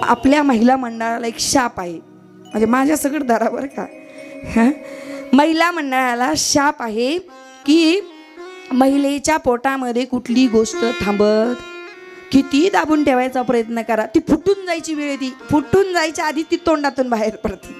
आपल्या महिला मंडळाला एक शाप आहे, म्हणजे माझ्या सगळं दारावर का महिला मंडळाला शाप आहे की महिलेच्या पोटामध्ये कुठली गोष्ट थांबत, किती दाबून ठेवायचा प्रयत्न करा, ती फुटून जायची वेळ, ती फुटून जायच्या आधी ती तोंडातून बाहेर पडते.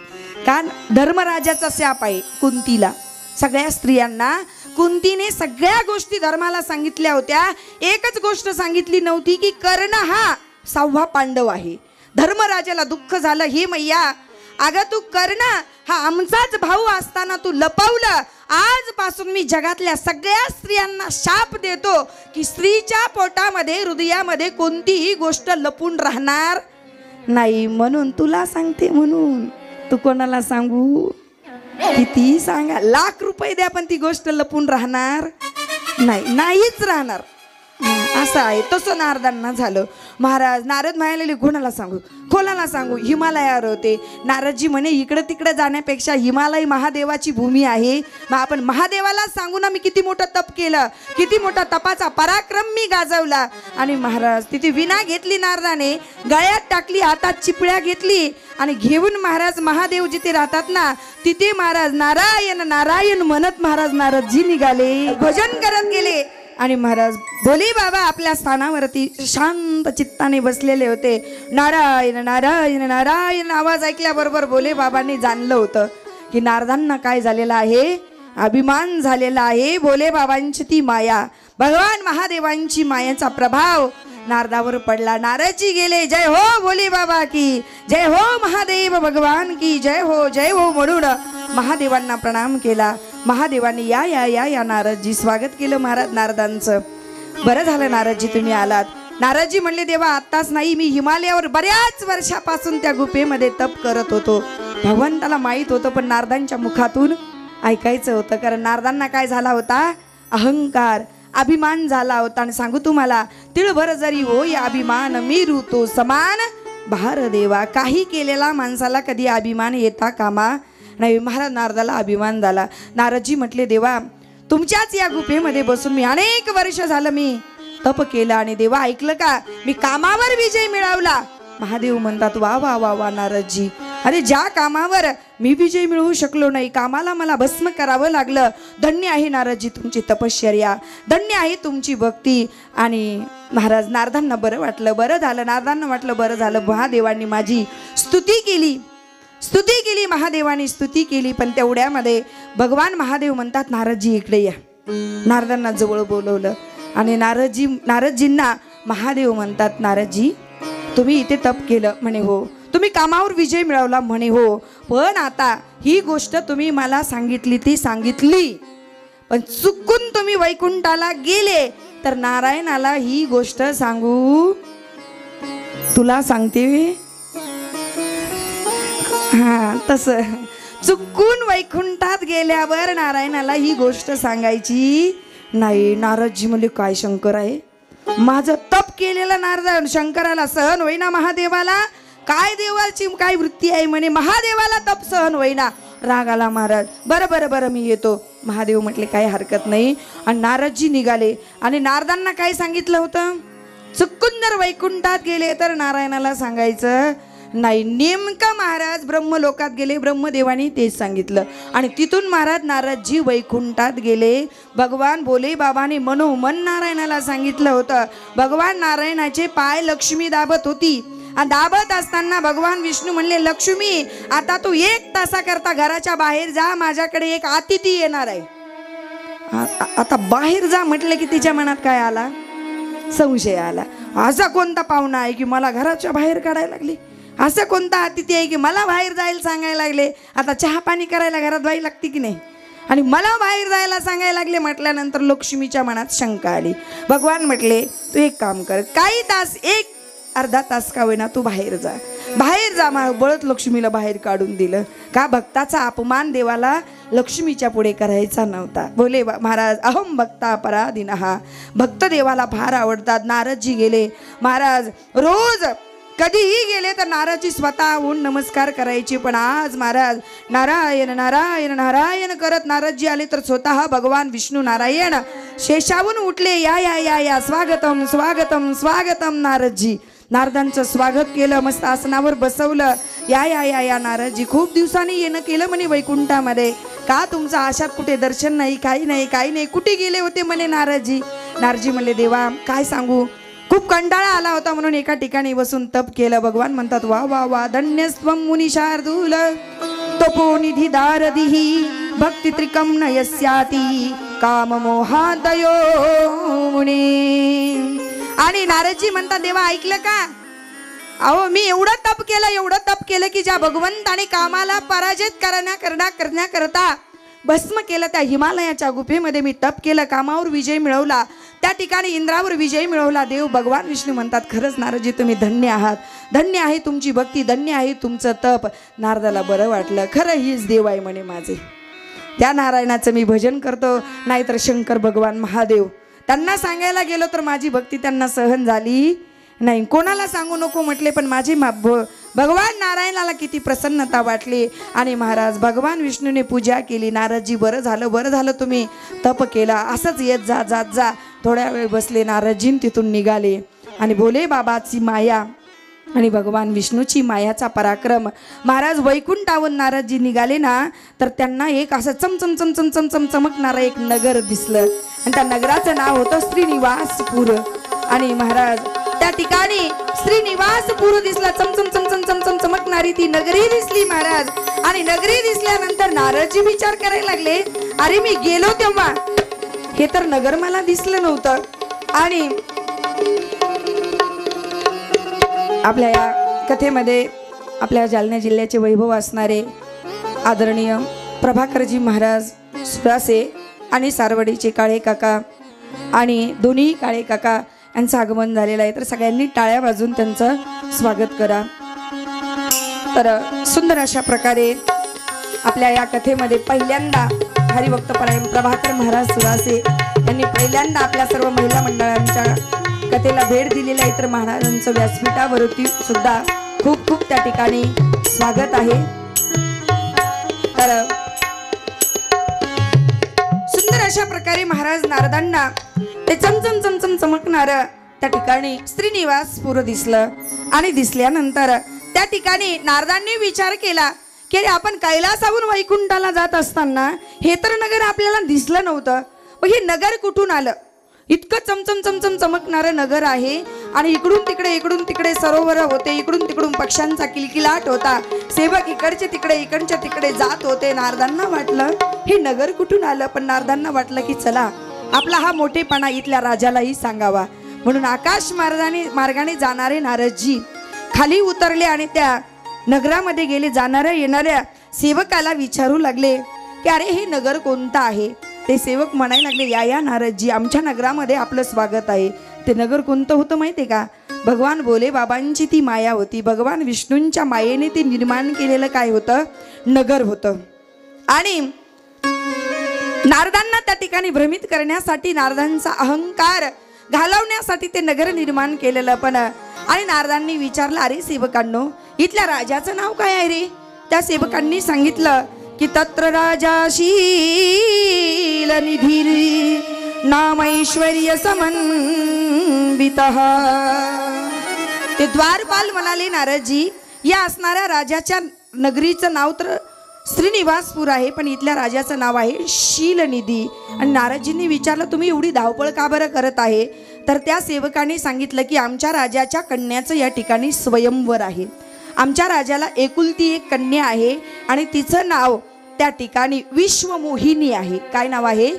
कारण धर्मराजाचा शाप आहे कुंतीला, सगळ्या स्त्रियांना. कुंतीने सगळ्या गोष्टी धर्माला सांगितल्या होत्या, एकच गोष्ट सांगितली नव्हती की कर्ण हा 6वा पांडव आहे. धर्मराजाला दुःख झालं, ही मैया अगं तू कर्ण हा आमचाच भाऊ असताना तू लपवलं. आजपासून मी जगातल्या सगळ्या स्त्रियांना शाप देतो की स्त्रीच्या पोटामध्ये हृदयामध्ये कोणतीही गोष्ट लपून राहणार नाही. म्हणून तुला सांगते, म्हणून तू कोणाला सांगू, किती सांगा, लाख रुपये द्या, पण ती गोष्ट लपून राहणार नाही, नाहीच राहणार. असं आहे. तसं नारदांना झालं. महाराज नारद म्हणाले कोणाला सांगू, कोणाला सांगू, हिमालयावर होते. नारदजी म्हणे इकडं तिकडं जाण्यापेक्षा हिमालय महादेवाची भूमी आहे, मग आपण महादेवाला सांगू ना, मी किती मोठं तप केलं, किती मोठा तपाचा पराक्रम मी गाजवला. आणि महाराज तिथे विना घेतली नारदाने, गळ्यात टाकली, हातात चिपळ्या घेतली आणि घेऊन महाराज महादेव जिथे राहतात ना तिथे महाराज नारायण नारायण म्हणत महाराज नारदजी निघाले, भजन करत गेले. आणि महाराज भोले बाबा आपल्या स्थानावरती शांत चित्ताने बसलेले होते. नारायण नारायण नारायण आवाज ऐकल्याबरोबर भोले बाबांनी जाणलं होतं की नारदांना काय झालेलं आहे, अभिमान झालेला आहे. भोले बाबांची ती माया, भगवान महादेवांची मायाचा प्रभाव नारदावर पडला. नारदजी गेले, जय हो भोले बाबा की जय, हो महादेव भगवान की जय हो, जय हो म्हणून महादेवांना प्रणाम केला. महादेवांनी या या या या नारदजी स्वागत केलं महाराज नारदांचं. बरं झालं नारदजी तुम्ही आलात. नारदजी म्हणले देवा आत्ताच नाही, मी हिमालयावर बऱ्याच वर्षापासून त्या गुफेमध्ये तप करत होतो. भगवंताला माहीत होतं, पण नारदांच्या मुखातून ऐकायचं होतं. कारण नारदांना काय झाला होता, अहंकार अभिमान झाला होता. आणि सांगू तुम्हाला, तिळभर जरी हो या अभिमान मीरू तो समान भार देवा. काही केलेला माणसाला कधी अभिमान येता कामा नाही. महाराज नारदाला अभिमान झाला. नारदजी म्हटले देवा तुमच्याच या गुफेमध्ये बसून मी अनेक वर्ष झालं मी तप केलं आणि देवा ऐकलं का, मी कामावर विजय मिळवला. महादेव म्हणतात वा वा वा वा नारदजी, अरे ज्या कामावर मी विजय मिळवू शकलो नाही, कामाला मला भस्म करावं लागलं. धन्य आहे नारदजी तुमची तपश्चर्या, धन्य आहे तुमची भक्ती. आणि महाराज नारदांना बरं वाटलं, बरं झालं. नारदांना वाटलं बरं झालं, महादेवांनी माझी स्तुती केली, स्तुती केली, महादेवांनी स्तुती केली. पण तेवढ्यामध्ये भगवान महादेव म्हणतात नारदजी इकडे या. नारदांना जवळ बोलवलं आणि नारदजींना महादेव म्हणतात नारदजी तुम्ही इथे तप केलं म्हणे हो, तुम्ही कामावर विजय मिळवला म्हणे हो, पण आता ही गोष्ट तुम्ही मला सांगितली ती सांगितली, पण चुकून तुम्ही वैकुंठाला गेले तर नारायणाला ही गोष्ट सांगू, तुला सांगते हा तसं चुकून वैकुंठात गेल्यावर नारायणाला ही गोष्ट सांगायची नाही. नारदजी म्हणले काय शंकर आहे, माझं तप केलेलं नारद शंकराला सहन होईना, महादेवाला काय देवाची काय वृत्ती आहे म्हणे, महादेवाला तप सहन होईना. राग आला महाराज, बरं बरं बरं मी येतो. महादेव म्हटले काही हरकत नाही. आणि नारदजी निघाले आणि नारदांना काय सांगितलं होतं, चुकून जर वैकुंठात गेले तर नारायणाला सांगायचं नाही. नेमका महाराज ब्रह्मलोकात गेले, ब्रह्मदेवानी तेच सांगितलं. आणि तिथून महाराज नारदजी वैकुंठात गेले. भगवान भोले बाबाने मनोमन नारायणाला सांगितलं होतं. भगवान नारायणाचे पाय लक्ष्मी दाबत होती आणि दाबत असताना भगवान विष्णू म्हणले लक्ष्मी आता तू 1 तासाकरता घराच्या बाहेर जा, माझ्याकडे एक अतिथी येणार आहे. आता बाहेर जा म्हटलं की तिच्या मनात काय आला, संशय आला. असा कोणता पाहुणा आहे की मला घराच्या बाहेर काढायला लागली, असं कोणता अतिथी आहे की मला बाहेर जायला सांगायला लागले. आता चहा पाणी करायला घरात बाई लागते की नाही, आणि मला बाहेर जायला सांगायला लागले म्हटल्यानंतर लक्ष्मीच्या मनात शंका आली. भगवान म्हटले तू एक काम कर, काही तास 1-अर्धा तास का होईना तू बाहेर जा, बाहेर जा. बळत लक्ष्मीला बाहेर काढून दिलं. का भक्ताचा अपमान देवाला लक्ष्मीच्या पुढे करायचा नव्हता. बोले महाराज अहम भक्ता पराधीनः, भक्त देवाला फार आवडतात. नारदजी गेले. महाराज रोज कधीही गेले तर नारदजी स्वतःहून नमस्कार करायचे, पण आज महाराज नारायण नारायण नारायण करत नारदजी आले तर स्वतः भगवान विष्णू नारायण शेषावून उठले. या या या या स्वागतम स्वागतम स्वागतम नारदजी. नारदांचं स्वागत केलं, मस्त आसनावर बसवलं. या या या या नारदजी, खूप दिवसांनी येणं केलं म्हणे वैकुंठामध्ये, का तुमचं आशात कुठे दर्शन नाही, काही नाही काही नाही, कुठे गेले होते म्हणे नारदजी. नारदजी म्हणले देवा काय सांगू, खूप कंटाळा आला होता म्हणून एका ठिकाणी बसून तप केलं. भगवान म्हणतात वा वा वा, धन्यस्त्वं मुनी शार्दूल तपोनिधी दारदिही भक्ती त्रिकम नयस्याती काम मोहादयो मुनी. आणि नारदजी म्हणतात देवा ऐकलं का, अहो मी एवढं तप केलं की ज्या भगवंताने कामाला पराजित करण्याकरता भस्म केलं, त्या हिमालयाच्या गुफेमध्ये मी तप केलं, कामावर विजय मिळवला, त्या ठिकाणी इंद्रावर विजय मिळवला. देव भगवान विष्णू म्हणतात खरंच नारदजी तुम्ही धन्य आहात, धन्य आहे तुमची भक्ती, धन्य आहे तुमचं तप. नारदाला बरं वाटलं, खरं हीच देव आहे म्हणे माझे, त्या नारायणाचं मी भजन करतो, नाहीतर शंकर भगवान महादेव त्यांना सांगायला गेलो तर माझी भक्ती त्यांना सहन झाली नाही. कोणाला सांगू नको म्हटले, पण माझी भगवान नारायणाला किती प्रसन्नता वाटली. आणि महाराज भगवान विष्णूने पूजा केली. नारदजी बरं झालं तुम्ही तप केला, असंच येत जा. थोड्या वेळ बसले नारदजी, तिथून निघाले आणि बोले बाबाची माया आणि भगवान विष्णूची मायाचा पराक्रम. महाराज वैकुंठावरून नारदजी निघाले ना, तर त्यांना एक असं चमचम चमकणारं एक नगर दिसलं आणि त्या नगराचं नाव होतं श्रीनिवासपूर. आणि महाराज त्या ठिकाणी श्रीनिवासपूर दिसला, चमचम चमकणारी ती नगरी दिसली महाराज. आणि नगरी दिसल्यानंतर नारदजी विचार करायला लागले, अरे मी गेलो तेव्हा हे तर नगर मला दिसलं नव्हतं. आणि आपल्या या कथेमध्ये आपल्या जालना जिल्ह्याचे वैभव असणारे आदरणीय प्रभाकरजी महाराज सुरासे आणि सारवडीचे काळे काका आणि दोन्ही काळे काका यांचं आगमन झालेलं आहे. तर सगळ्यांनी टाळ्या वाजून त्यांचं स्वागत करा. तर सुंदर अशा प्रकारे आपल्या या कथेमध्ये पहिल्यांदा हरिभक्तपरायण प्रभाकर महाराज सुरासे यांनी पहिल्यांदा आपल्या सर्व महिला मंडळांच्या कथेला भेट दिलेली आहे. तर महाराजांचं व्यासपीठावरती सुद्धा खूप खूप त्या ठिकाणी स्वागत आहे. तर सुंदर अशा प्रकारे महाराज नारदांना ते चमचम चमकणार त्या ठिकाणी श्रीनिवासपूर दिसलं. आणि दिसल्यानंतर त्या ठिकाणी नारदांनी विचार केला की अरे आपण कैलासाहून वैकुंठाला जात असताना हे तर नगर आपल्याला दिसलं नव्हतं, मग हे नगर कुठून आलं. इतकं चमचम चमकणारं नगर आहे आणि इकडून तिकडे सरोवर होते, इकडून तिकडून पक्ष्यांचा किलकिलाट होता, सेवक इकडचे तिकडे जात होते. नारदांना वाटलं हे नगर कुठून आलं, पण नारदांना वाटलं की चला आपला हा मोठेपणा इथल्या राजालाही सांगावा. म्हणून आकाश मार्गाने जाणारे नारदजी खाली उतरले आणि त्या नगरामध्ये गेले. जाणाऱ्या येणाऱ्या सेवकाला विचारू लागले की अरे हे नगर कोणतं आहे. ते सेवक म्हणायला लागले या नारदजी, आमच्या नगरामध्ये आपलं स्वागत आहे. ते नगर कोणतं होतं माहितीये का, भगवान भोले बाबांची ती माया होती. भगवान विष्णूंच्या मायेने ते निर्माण केलेलं काय होतं, नगर होतं. आणि नारदांना त्या ठिकाणी भ्रमित करण्यासाठी, नारदांचा अहंकार घालवण्यासाठी ते नगर निर्माण केलेलं. पण आणि नारदांनी विचारलं अरे सेवकांनो इथल्या राजाचं नाव काय आहे रे. त्या सेवकांनी सांगितलं की तत्र राजा शील निधी नाम ऐश्वर्य समन्वितः. ते द्वारपाल म्हणाले नारदजी या असणाऱ्या राजाच्या नगरीचं नाव तर श्रीनिवासपूर आहे, पण इथल्या राजाचं नाव आहे शीलनिधी. आणि नारदजींनी विचारलं तुम्ही एवढी धावपळ का बरं करत आहे. तर त्या सेवकाने सांगितलं की आमच्या राजाच्या कन्याचं या ठिकाणी स्वयंवर आहे. आमच्या राजाला एकुलती एक कन्या आहे आणि तिचं नाव त्या ठिकाणी विश्वमोहिनी आहे. काय नाव आहे,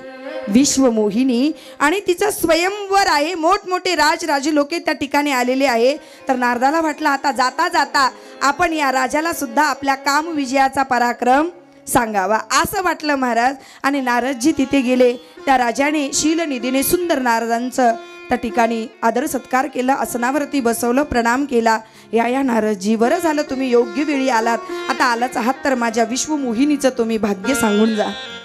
विश्वमोहिनी. आणि तिचं स्वयंवर आहे. मोठमोठे राजे लोके त्या ठिकाणी आलेले आहे. तर नारदाला वाटलं आता जाता जाता आपण या राजाला सुद्धा आपल्या काम विजयाचा पराक्रम सांगावा असं वाटलं महाराज. आणि नारदजी तिथे गेले. त्या राजाने शीलनिधीने सुंदर नारदांचं त्या ठिकाणी आदर सत्कार केला, आसनावरती बसवलं, प्रणाम केला. या नारदजी बरं झालं तुम्ही योग्य वेळी आलात. आता आलाच आहात तर माझ्या विश्वमोहिनीचं तुम्ही भाग्य सांगून जा.